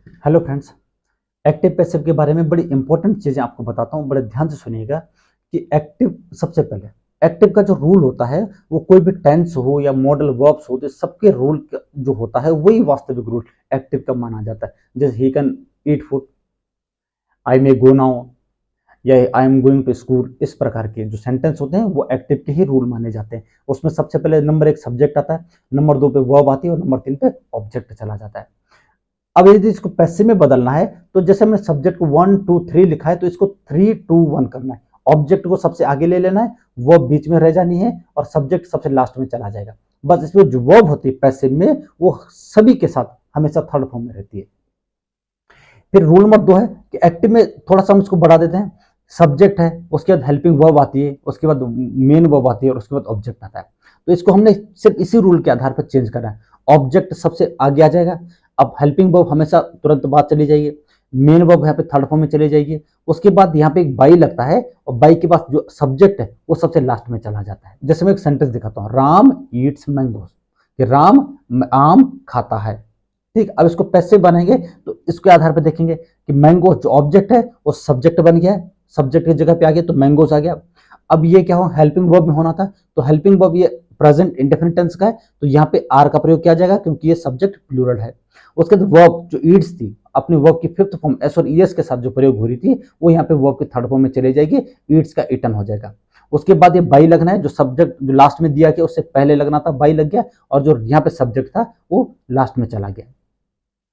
Hello friends. Active passive के बारे में बड़ी इंपॉर्टेंट चीज़ें आपको बताता हूँ, बड़े ध्यान से सुनिएगा कि एक्टिव सबसे पहले एक्टिव का जो रूल होता है वो कोई भी टेंस हो या मॉडल वर्ब्स हो तो सबके रूल जो होता है वही वास्तविक रूल एक्टिव का माना जाता है। जैसे ही can eat food, I may go now या I am going to school, इस प्रकार के जो सेंटेंस होते हैं वो एक्टिव के ही रूल माने जाते हैं। उसमें सबसे पहले नंबर 1 सब्जेक्ट आता है, नंबर 2 पे वर्ब आती है और नंबर 3 पे ऑब्जेक्ट चला जाता है। अब यदि इसको पैसिव में बदलना है तो जैसे हमने सब्जेक्ट को 1 2 3 लिखा है तो इसको 3 2 1 करना है। ऑब्जेक्ट को सबसे आगे ले लेना है, वर्ब बीच में रह जानी है और सब्जेक्ट सबसे लास्ट में चला जाएगा। बस इसमें जो वर्ब होती है पैसिव में वो सभी के साथ हमेशा थर्ड फॉर्म में रहती है। फिर रूल नंबर 2 है कि एक्टिव में थोड़ा सा हम इसको बढ़ा देते हैं। सब्जेक्ट है, उसके बाद हेल्पिंग वर्ब आती है, उसके बाद मेन वर्ब आती है और उसके बाद ऑब्जेक्ट आता है। तो इसको हमने सिर्फ इसी रूल के आधार पर चेंज करना है। ऑब्जेक्ट सबसे आगे आ जाएगा, अब हेल्पिंग वर्ब हमेशा तुरंत बाद चली जाएगी, मेन वर्ब यहाँ पे थर्ड फॉर्म में चली जाएगी। उसके बाद यहाँ पे एक बाई लगता है और बाई के पास जो सब्जेक्ट है वो सबसे लास्ट में चला जाता है। जैसे मैं एक सेंटेंस दिखाता हूँ, राम ईट्स मैंगोस, कि राम आम खाता है। ठीक, अब इसको पैसिव बनाएंगे तो इसके आधार पर देखेंगे कि मैंगो जो ऑब्जेक्ट है वो सब्जेक्ट बन गया है, सब्जेक्ट की जगह पे आ गया तो मैंगोस आ गया। अब ये क्या हो, हेल्पिंग वर्ब में होना था तो हेल्पिंग वर्ब ये प्रेजेंट इंडेफिनिट टेंस का है तो यहाँ पे आर का प्रयोग किया जाएगा क्योंकि ये सब्जेक्ट प्लूरल है। उसके बाद वर्ब जो ईट्स थी अपनी वर्ब की फिफ्थ फॉर्म एस और ईएस के साथ जो प्रयोग हो रही थी वो यहाँ पे वर्ब की थर्ड फॉर्म में चली जाएगी, ईट्स का इटन हो जाएगा। उसके बाद ये बाई लगना है, जो सब्जेक्ट जो लास्ट में दिया गया उससे पहले लगना था, बाई लग गया और जो यहाँ पे सब्जेक्ट था वो लास्ट में चला गया।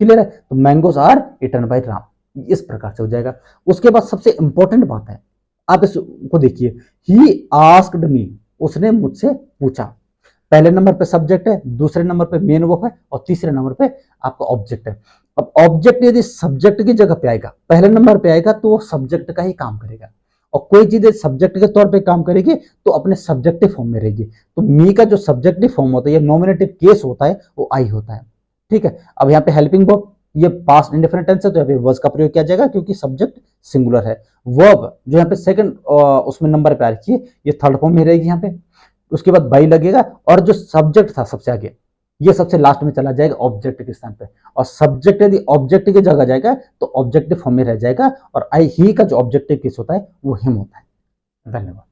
क्लियर है, तो mangoes are eaten by Ram, इस प्रकार से हो जाएगा। उसके बाद सबसे इंपॉर्टेंट बात है, आप इसको देखिए, ही आस्क्ड मी, उसने मुझसे पूछा। पहले नंबर पे सब्जेक्ट है, दूसरे नंबर पे मेन वर्ब है और तीसरे नंबर पे आपका ऑब्जेक्ट है। अब ऑब्जेक्ट यदि सब्जेक्ट की जगह पे आएगा, पहले नंबर पे आएगा तो वो सब्जेक्ट का ही काम करेगा और कोई चीज सब्जेक्ट के तौर पे काम करेगी तो अपने सब्जेक्टिव फॉर्म में रहेगी। तो मी का जो सब्जेक्टिव फॉर्म होता है या नॉमिनेटिव केस होता है वो आई होता है। ठीक है, अब यहाँ पे हेल्पिंग वर्ब ये पास्ट इंडेफिनिट टेंस है तो यहाँ पे वर्स का प्रयोग किया जाएगा क्योंकि सब्जेक्ट सिंगुलर है। वर्ब जो यहाँ पे सेकंड उसमें नंबर पे आ रखी है ये थर्ड फॉर्म में रहेगी यहाँ पे। उसके बाद बाई लगेगा और जो सब्जेक्ट था सबसे आगे ये सबसे लास्ट में चला जाएगा ऑब्जेक्ट के स्थान पे, और सब्जेक्ट यदि ऑब्जेक्ट की जगह जाएगा तो ऑब्जेक्टिव फॉर्म में रह जाएगा और आई ही का जो ऑब्जेक्टिव केस होता है वो हिम होता है। धन्यवाद।